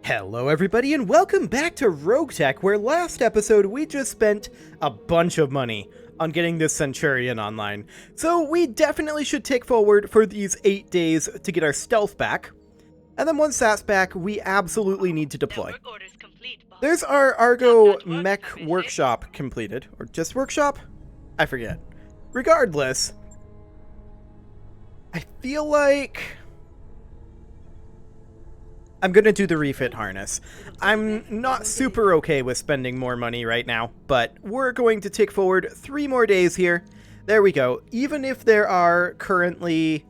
Hello everybody and welcome back to RogueTech, where last episode we just spent a bunch of money on getting this Centurion online. So we definitely should take forward for these 8 days to get our stealth back. And then once that's back, we absolutely need to deploy. There's our Argo mech workshop completed. Or just workshop? I forget. Regardless, I feel like I'm gonna do the refit harness. I'm not super okay with spending more money right now, but we're going to tick forward 3 more days here. There we go. Even if there are currently...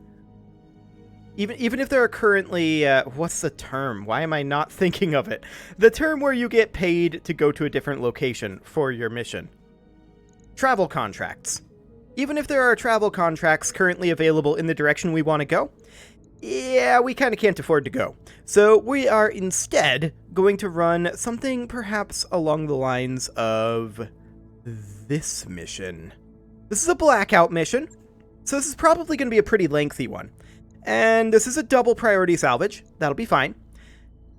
what's the term? Why am I not thinking of it? The term where you get paid to go to a different location for your mission. Travel contracts. Even if there are travel contracts currently available in the direction we want to go, yeah, we kind of can't afford to go. So we are instead going to run something perhaps along the lines of this mission. This is a blackout mission, so this is probably going to be a pretty lengthy one. And this is a double priority salvage. That'll be fine.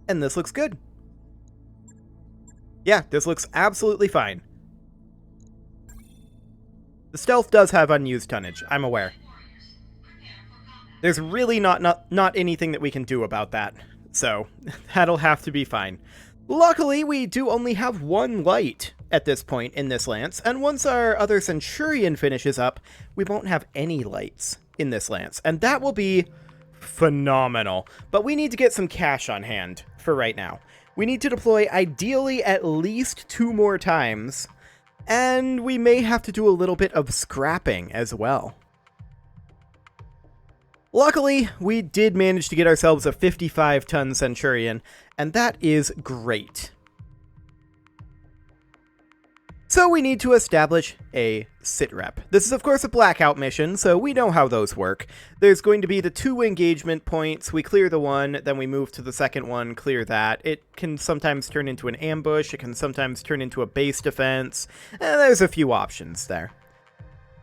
And this looks good. Yeah, this looks absolutely fine. The stealth does have unused tonnage, I'm aware. There's really not anything that we can do about that, so that'll have to be fine. Luckily, we do only have 1 light at this point in this lance, and once our other Centurion finishes up, we won't have any lights in this lance, and that will be phenomenal. But we need to get some cash on hand for right now. We need to deploy ideally at least 2 more times, and we may have to do a little bit of scrapping as well. Luckily, we did manage to get ourselves a 55-ton Centurion, and that is great. So we need to establish a sitrep. This is of course a blackout mission, so we know how those work. There's going to be the 2 engagement points. We clear the one, then we move to the second one, clear that. It can sometimes turn into an ambush, it can sometimes turn into a base defense, and there's a few options there.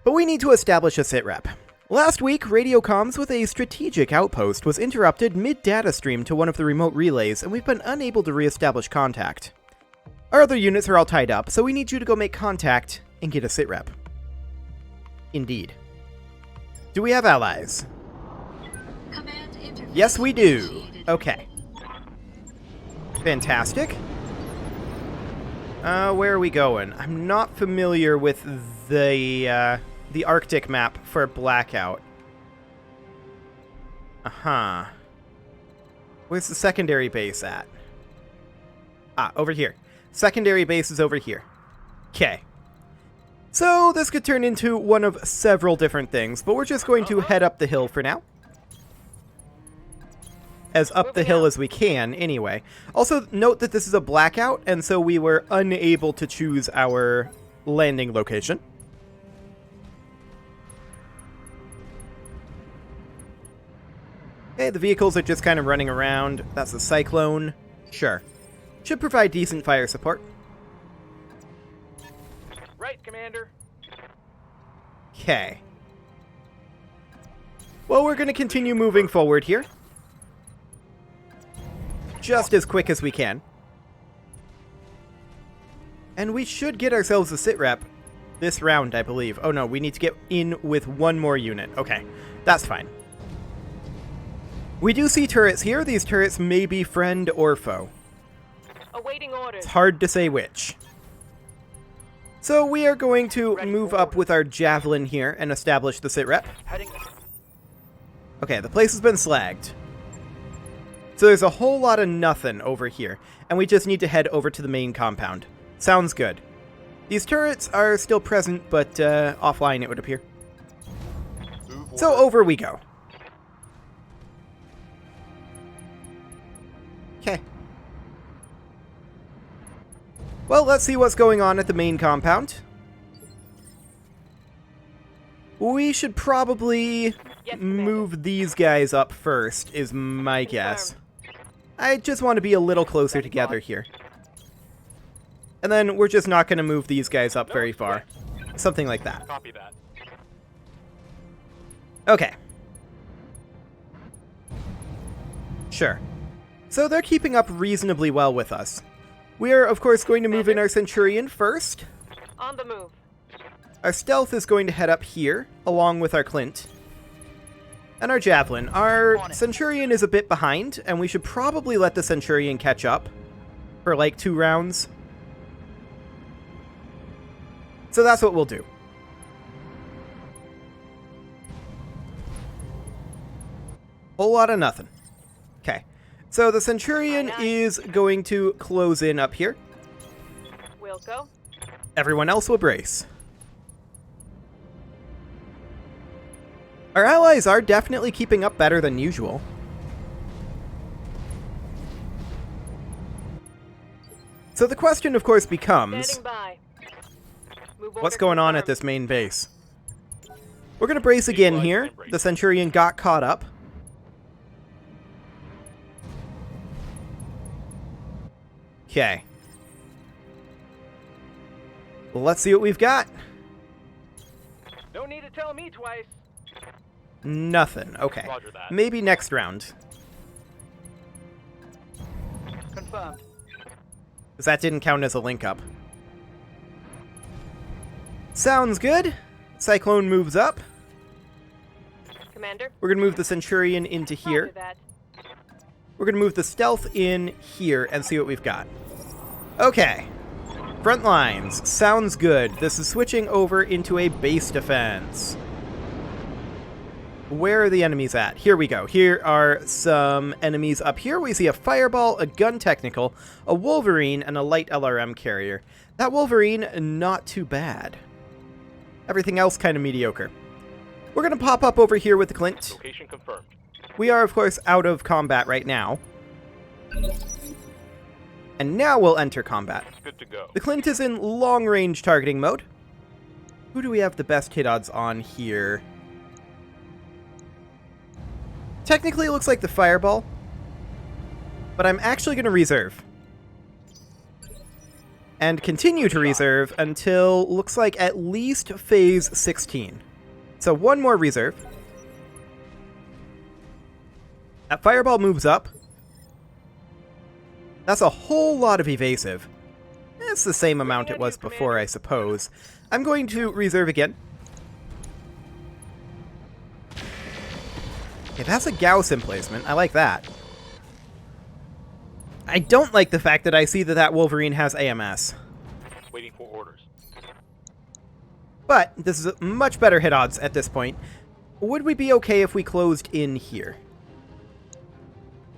But we need to establish a sitrep. Last week, radio comms with a strategic outpost was interrupted mid-data stream to one of the remote relays, and we've been unable to re-establish contact. Our other units are all tied up, so we need you to go make contact and get a sitrep. Indeed. Do we have allies? Yes, we do. Okay. Fantastic. Where are we going? I'm not familiar with the Arctic map for Blackout. Uh-huh. Where's the secondary base at? Ah, over here. Secondary base is over here. Okay. So this could turn into one of several different things, but we're just going to head up the hill for now. As up the hill as we can, anyway. Also, note that this is a blackout, and so we were unable to choose our landing location. Okay, the vehicles are just kind of running around. That's a Cyclone. Sure. Should provide decent fire support. Right, Commander. Okay. Well, we're going to continue moving forward here. Just as quick as we can. And we should get ourselves a sitrep this round, I believe. Oh no, we need to get in with 1 more unit. Okay, that's fine. We do see turrets here. These turrets may be friend or foe. Awaiting orders. It's hard to say which. So we are going to move up with our javelin here and establish the sitrep. Okay, the place has been slagged. So there's a whole lot of nothing over here, and we just need to head over to the main compound. Sounds good. These turrets are still present, but offline it would appear. So over we go. Okay. Well, let's see what's going on at the main compound. We should probably move these guys up first, is my guess. I just want to be a little closer together here. And then we're just not going to move these guys up very far. Something like that. Copy that. Okay. Sure. So they're keeping up reasonably well with us. We are, of course, going to move in our Centurion first. On the move. Our Stealth is going to head up here, along with our Clint. And our Javelin. Our Centurion is a bit behind, and we should probably let the Centurion catch up for like 2 rounds. So that's what we'll do. Whole lot of nothing. Okay. So the Centurion is going to close in up here. We'll go. Everyone else will brace. Our allies are definitely keeping up better than usual. So the question, of course, becomes, Standing by. Move what's order going on at confirmed. this main base? We're going to brace again here. The Centurion got caught up. Okay. Let's see what we've got. No need to tell me twice. Nothing. Okay. Roger that. Maybe next round. Confirmed. Because that didn't count as a link up. Sounds good. Cyclone moves up. Commander. We're going to move the Centurion into here. Roger that. We're going to move the Stealth in here and see what we've got. Okay. Front lines. Sounds good. This is switching over into a base defense. Where are the enemies at? Here we go. Here are some enemies up here. We see a Fireball, a Gun Technical, a Wolverine, and a light LRM carrier. That Wolverine, not too bad. Everything else kind of mediocre. We're going to pop up over here with the Clint. Location confirmed. We are, of course, out of combat right now. And now we'll enter combat. Good to go. The Clint is in long-range targeting mode. Who do we have the best hit odds on here? Technically, it looks like the Fireball. But I'm actually going to reserve. And continue to reserve until, looks like, at least phase 16. So one more reserve. That Fireball moves up. That's a whole lot of evasive. It's the same amount it was before, I suppose. I'm going to reserve again. Okay, that's a Gauss emplacement. I like that. I don't like the fact that I see that that Wolverine has AMS. Waiting for orders. But this is a much better hit odds at this point. Would we be okay if we closed in here?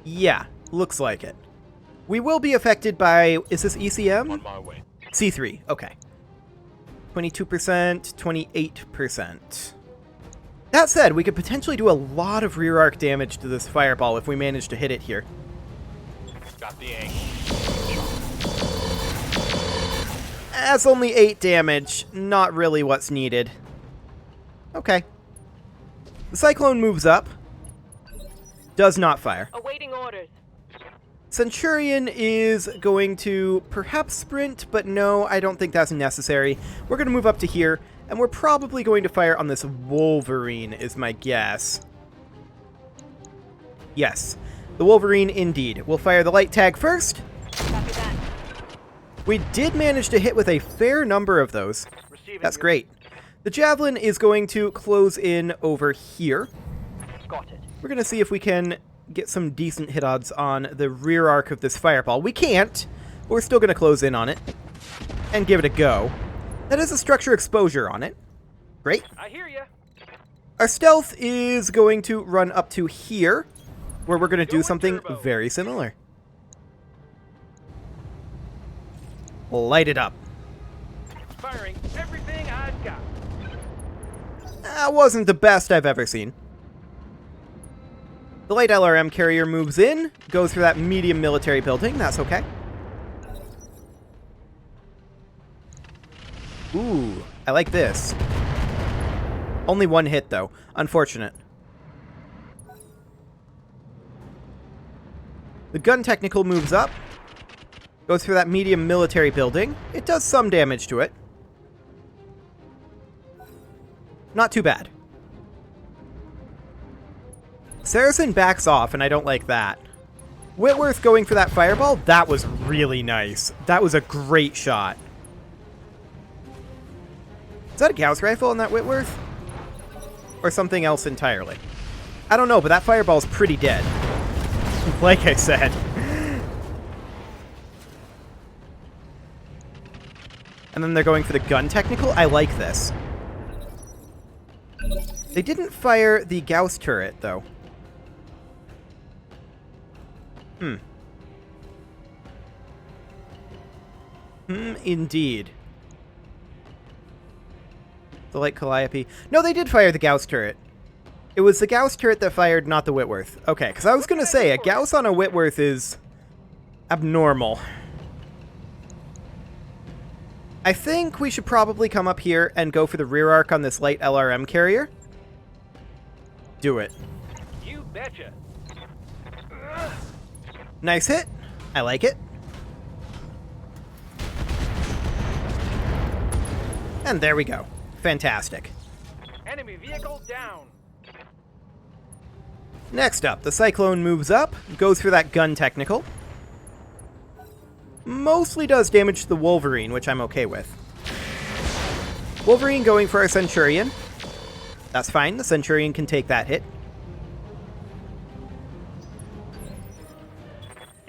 Yeah, looks like it. We will be affected by, is this ECM? On my way. C3, okay. 22%, 28%. That said, we could potentially do a lot of rear arc damage to this Fireball if we manage to hit it here. Got the angle. That's only 8 damage, not really what's needed. Okay. The Cyclone moves up. Does not fire. Awaiting orders. Centurion is going to perhaps sprint, but no, I don't think that's necessary. We're going to move up to here, and we're probably going to fire on this Wolverine, is my guess. Yes, the Wolverine indeed. We'll fire the light tag first. Copy that. We did manage to hit with a fair number of those. Receiving. That's great. The Javelin is going to close in over here. Got it. We're going to see if we can get some decent hit odds on the rear arc of this Fireball. We can't, but we're still going to close in on it and give it a go. That is a structure exposure on it. Great. I hear ya. Our Stealth is going to run up to here, where we're going to do Going something turbo. very similar. Light it up. Firing everything I've got. That wasn't the best I've ever seen. The light LRM carrier moves in, goes through that medium military building. That's okay. Ooh, I like this. Only one hit, though. Unfortunate. The gun technical moves up, goes through that medium military building. It does some damage to it. Not too bad. Saracen backs off, and I don't like that. Whitworth going for that fireball, that was really nice. That was a great shot. Is that a Gauss rifle on that Whitworth? Or something else entirely? I don't know, but that fireball's pretty dead. Like I said. And then they're going for the gun technical. I like this. They didn't fire the Gauss turret, though. Indeed. The light calliope. No, they did fire the Gauss turret. It was the Gauss turret that fired, not the Whitworth. Okay, because I was going to say, a Gauss on a Whitworth is abnormal. I think we should probably come up here and go for the rear arc on this light LRM carrier. Do it. You betcha. Nice hit. I like it. And there we go. Fantastic. Enemy vehicle down. Next up, the Cyclone moves up, goes for that gun technical. Mostly does damage to the Wolverine, which I'm okay with. Wolverine going for our Centurion. That's fine, the Centurion can take that hit.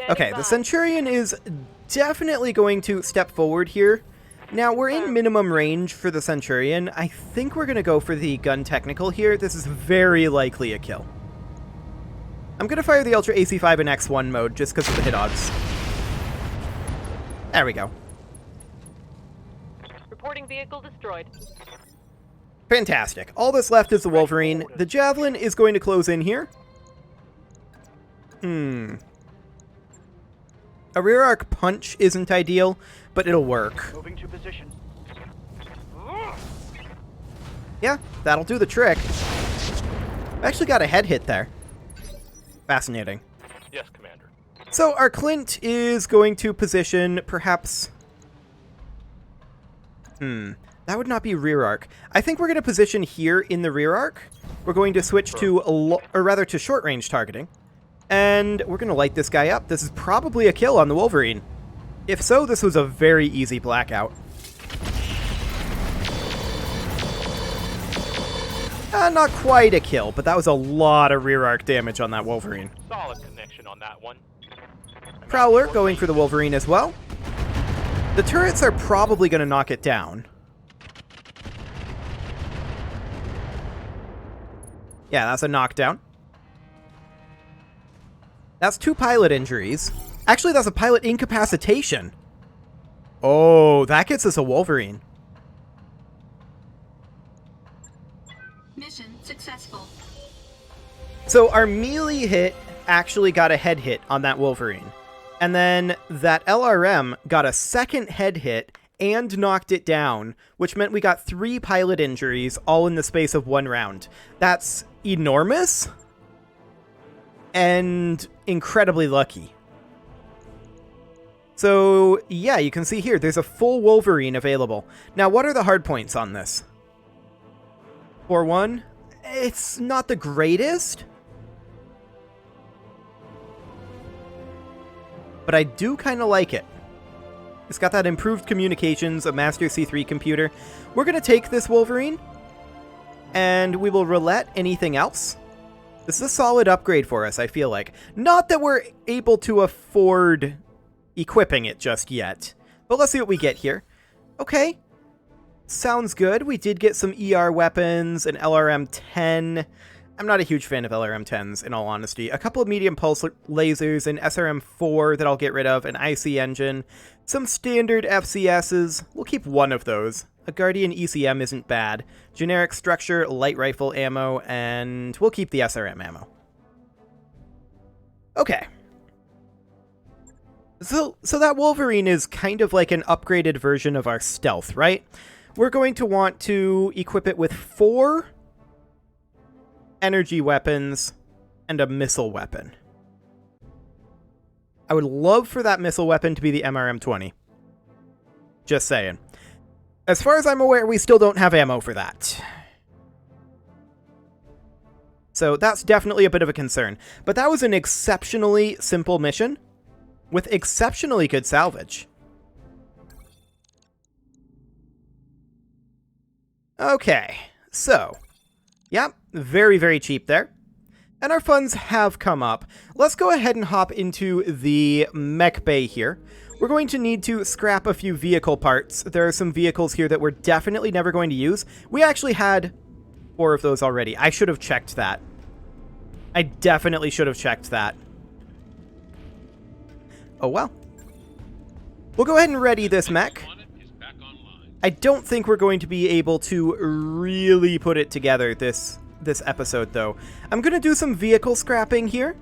Okay, the Centurion is definitely going to step forward here. Now, we're in minimum range for the Centurion. I think we're going to go for the gun technical here. This is very likely a kill. I'm going to fire the Ultra AC5 in X1 mode just because of the hit odds. There we go. Reporting vehicle destroyed. Fantastic. All that's left is the Wolverine. The Javelin is going to close in here. A rear arc punch isn't ideal, but it'll work. Moving to position. Yeah, that'll do the trick. I actually got a head hit there. Fascinating. Yes, Commander. So our Clint is going to position perhaps... that would not be rear arc. I think we're going to position here in the rear arc. We're going to switch to, to short range targeting. And we're going to light this guy up. This is probably a kill on the Wolverine. If so, this was a very easy blackout. Not quite a kill, but that was a lot of rear arc damage on that Wolverine. Solid connection on that one. Prowler going for the Wolverine as well. The turrets are probably going to knock it down. Yeah, that's a knockdown. That's 2 pilot injuries. Actually, that's a pilot incapacitation. Oh, that gets us a Wolverine. Mission successful. So our melee hit actually got a head hit on that Wolverine. And then that LRM got a second head hit and knocked it down, which meant we got 3 pilot injuries all in the space of 1 round. That's enormous and incredibly lucky. So, yeah, you can see here, there's a full Wolverine available. Now, what are the hard points on this? 4-1? It's not the greatest, but I do kind of like it. It's got that improved communications, a Master C3 computer. We're going to take this Wolverine, and we will roulette anything else. This is a solid upgrade for us, I feel like. Not that we're able to afford equipping it just yet, but let's see what we get here. Okay, sounds good. We did get some ER weapons, an LRM-10. I'm not a huge fan of LRM-10s, in all honesty. A couple of medium pulse lasers, an SRM-4 that I'll get rid of, an IC engine, some standard FCSs. We'll keep one of those. A Guardian ECM isn't bad. Generic structure, light rifle ammo, and we'll keep the SRM ammo. Okay. So that Wolverine is kind of like an upgraded version of our stealth, right? We're going to want to equip it with 4 energy weapons and a missile weapon. I would love for that missile weapon to be the MRM-20. Just saying. As far as I'm aware, we still don't have ammo for that. So that's definitely a bit of a concern. But that was an exceptionally simple mission with exceptionally good salvage. Okay, so, yeah, very, very cheap there. And our funds have come up. Let's go ahead and hop into the mech bay here. We're going to need to scrap a few vehicle parts. There are some vehicles here that we're definitely never going to use. We actually had 4 of those already. I should have checked that. I definitely should have checked that. Oh well. We'll go ahead and ready this mech. I don't think we're going to be able to really put it together this episode, though. I'm going to do some vehicle scrapping here.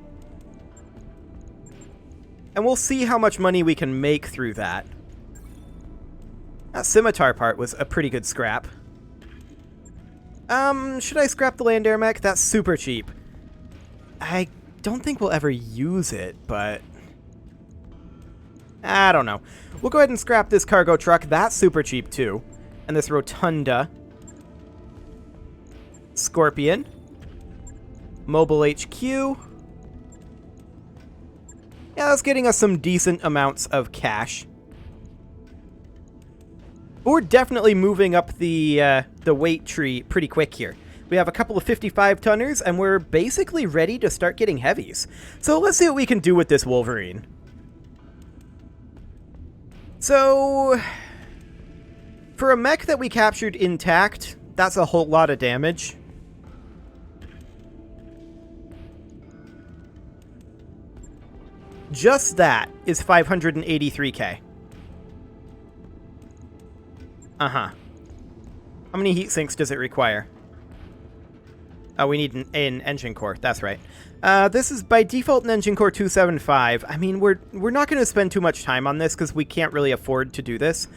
And we'll see how much money we can make through that. That scimitar part was a pretty good scrap. Should I scrap the land air mech? That's super cheap. I don't think we'll ever use it, but I don't know. We'll go ahead and scrap this cargo truck. That's super cheap, too. And this rotunda. Scorpion. Mobile HQ. Yeah, that's getting us some decent amounts of cash. But we're definitely moving up the weight tree pretty quick here. We have a couple of 55-tonners, and we're basically ready to start getting heavies. So let's see what we can do with this Wolverine. So, for a mech that we captured intact, that's a whole lot of damage. Just that is 583k. Uh-huh. How many heat sinks does it require? Oh, we need an engine core. That's right. This is by default an engine core 275. I mean, we're not going to spend too much time on this because we can't really afford to do this.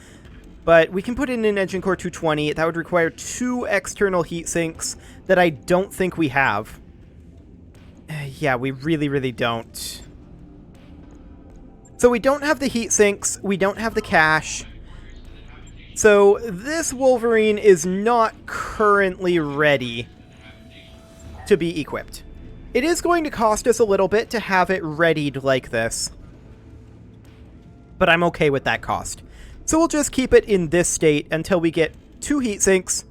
But we can put in an engine core 220. That would require 2 external heat sinks that I don't think we have. Yeah, we really, really don't. So we don't have the heat sinks. We don't have the cash. So this Wolverine is not currently ready to be equipped. It is going to cost us a little bit to have it readied like this, but I'm okay with that cost. So we'll just keep it in this state until we get 2 heat sinks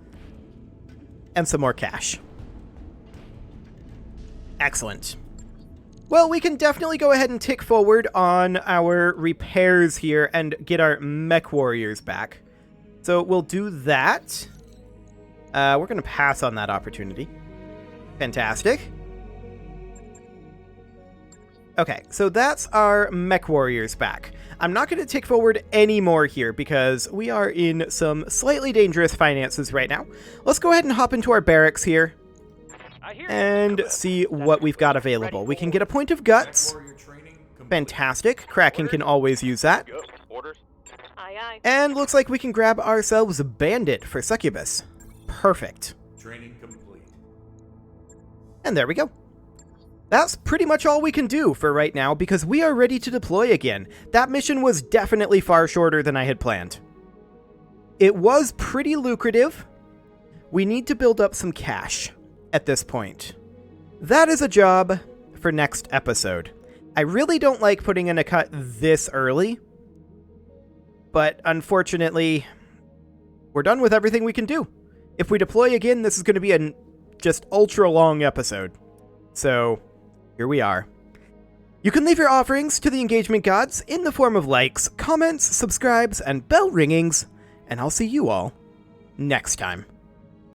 and some more cash. Excellent. Well, we can definitely go ahead and tick forward on our repairs here and get our mech warriors back. So we'll do that. We're going to pass on that opportunity. Fantastic. Okay, so that's our mech warriors back. I'm not going to tick forward any more here because we are in some slightly dangerous finances right now. Let's go ahead and hop into our barracks here and see what we've got available. We can get a point of guts. Fantastic. Kraken can always use that. Aye, aye. And looks like we can grab ourselves a bandit for succubus. Perfect. Training complete. And there we go. That's pretty much all we can do for right now because we are ready to deploy again. That mission was definitely far shorter than I had planned. It was pretty lucrative. We need to build up some cash at this point. That is a job for next episode. I really don't like putting in a cut this early, but unfortunately, we're done with everything we can do. If we deploy again, this is going to be a just ultra long episode. So, here we are. You can leave your offerings to the engagement gods in the form of likes, comments, subscribes, and bell ringings, and I'll see you all next time.